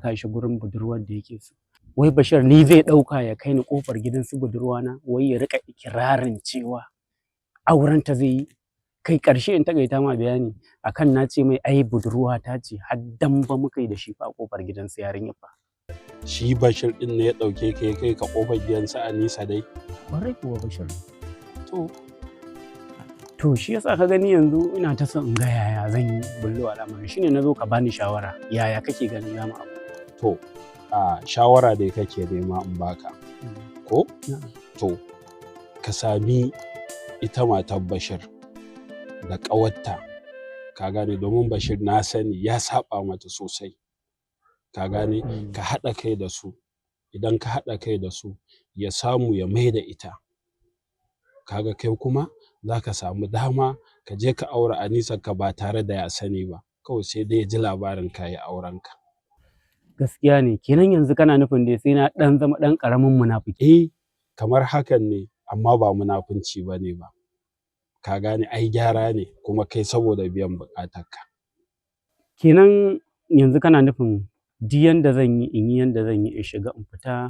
kashi gurin budurwar da yake so. Wai Bashir ni zai ɗauka ya kai ni ƙofar gidan su budurwana, wai ya riƙa ikirarin cewa aurenta zai yi. Kai ƙarshe in taƙaita ma bayani akan na ce mai ai budurwa ta ce har damba muka yi da shi fa a ƙofar gidan su yarinyar fa. Shi Bashir ɗin ne ya ɗauke ka ya kai ka ƙofar gidan su Anisa dai? Ƙwarai kuwa Bashir. To shi yasa ka gani yanzu ina ta son in ga yaya zan yi bullo al'amarin, shine na zo ka bani shawara yaya kake ganin zamu abu. To shawara dai kake nema in baka ko? To ka sami ita matar Bashir da ƙawarta, ka gane, domin Bashir na sani ya saba mata sosai, ka gane, ka haɗa kai da su. Idan ka haɗa kai da su ya samu ya mai da ita, kaga kai kuma za ka samu dama ka je ka aure Anisa ka ba tare da ya sani ba, kawai sai dai ya ji labarin ka yi aurenka. Gaskiya ne, kenan yanzu kana nufin dai sai na ɗan zama ɗan ƙaramin munafiki. Kamar hakan ne, amma ba munafunci ba ne ba, ka gane, ai gyara ne kuma kai saboda biyan buƙatarka. Kenan yanzu kana nufin duk yanda zan yi in yi yanda zan yi in shiga in fita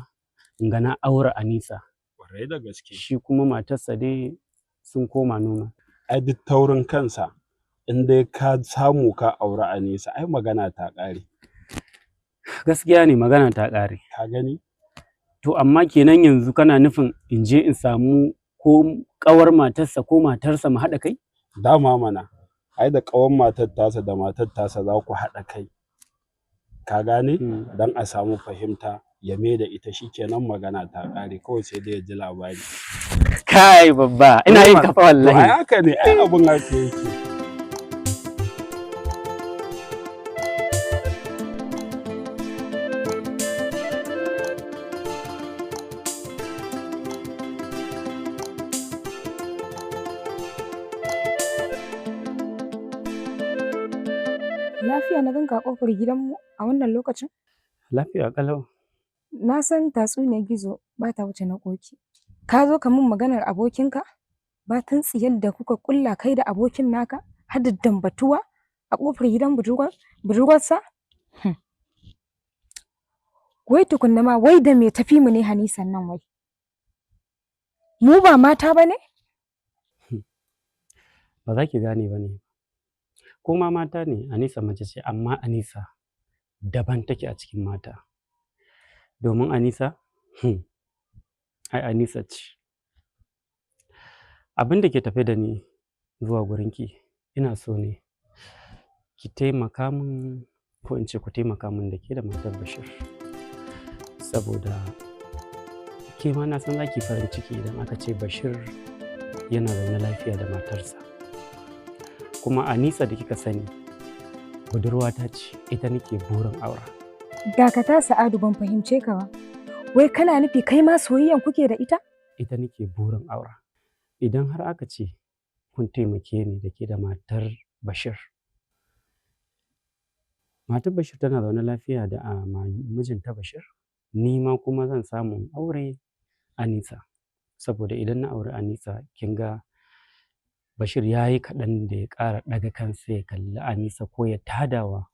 in ga na aure Anisa. Ƙwarai da gaske. Shi kuma matarsa dai sun koma noma. Ai duk taurin kansa in dai ka samu ka aure Anisa ai magana ta ƙare. Gaskiya ne, magana ta ƙare. Ka gani? To amma kenan yanzu kana nufin in je in samu ko ƙawar matarsa ko matarsa mu haɗa kai? Dama mana, ai da ƙawar matar tasa da matar tasa za ku haɗa kai, ka gane, don a samu fahimta ya mai da ita, shikenan magana ta ƙare, kawai sai dai ya ji labari. Kai babba, ina yin kafa wallahi. Ai haka ne, ai abun haka yake. Lafiya na ganka a ƙofar gidanmu a wannan lokacin? Lafiya ƙalau. Na san tatsuniyar gizo ba ta wuce na ƙoki. Ka zo ka min maganar abokinka? Batun tsiyar da kuka ƙulla kai da abokin naka har da dambatuwa a ƙofar gidan budurwarsa? Wai tukunna ma wai da me tafi mu ne Hanisan nan wai? Mu ba mata ba ne? Ba za ki gane ba ne. Ko ma mata ne, Anisa mace ce, amma Anisa daban take a cikin mata. Domin Anisa, ai Anisa ce. Abin da ke tafe da ni zuwa gurinki, ina so ne ki taimaka min, ko in ce ku taimaka min da ke da matar Bashir. Saboda ke ma na san za ki farin ciki idan aka ce Bashir yana zaune lafiya da matarsa. Kuma Anisa da kika sani budurwata ce, ita nake burin aura. Dakata Sa'adu, ban fahimce ka ba. Wai kana nufi kai ma soyayyan kuke da ita? Ita nake burin aura. Idan har aka ce kun taimake ni da ke da matar Bashir. Matar Bashir tana zaune lafiya da mijinta Bashir, ni ma kuma zan samu aure Anisa. Saboda idan na aure Anisa, kin ga Bashir ya yi kaɗan da ya ƙara ɗaga kansa ya kalli Anisa ko ya tadawa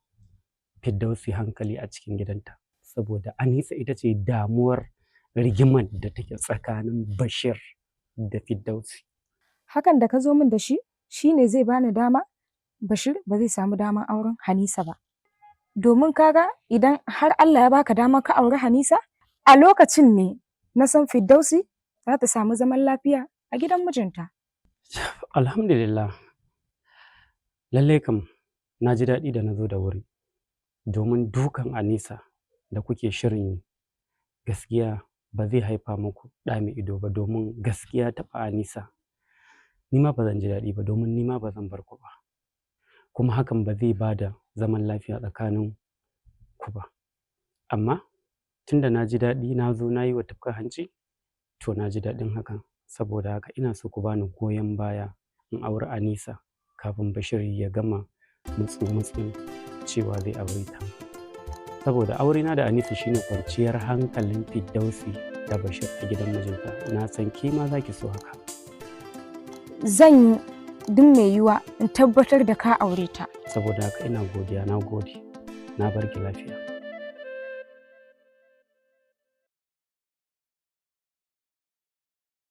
Firdausi hankali a cikin gidanta. Saboda Anisa ita ce damuwar rigimar da take tsakanin Bashir da Firdausi. Hakan da ka zo min da shi, shi ne zai bani dama Bashir ba zai samu daman auren Hanisa ba. Domin kaga idan har Allah ya baka dama ka auri Hanisa, a lokacin ne na san Firdausi za ta samu zaman lafiya a gidan mijinta. Alhamdulillah. Lallai kam na ji daɗi da na zo da wuri. Domin dukan Anisa da kuke shirin yi, gaskiya ba zai haifa muku ɗa mai ido ba, domin gaskiya taɓa Anisa. Ni ma ba zan ji daɗi ba, domin ni ma ba zan bar ku ba. Kuma hakan ba zai ba da zaman lafiya tsakanin ku ba. Amma tunda na ji daɗi na zo na yi wa tufka hanci, to na ji daɗin hakan. Saboda haka ina so ku bani goyon baya in auri Anisa kafin Bashir ya gama mutsu cewa zai aure ta. Saboda aurena da Anisa shine kwanciyar hankalin Firdausi da Bashir a gidan mijinta. Na san ke ma za ki so haka. Zan yi duk mai yiwa in tabbatar da ka aure ta. Saboda haka ina godiya, na gode, na barki lafiya.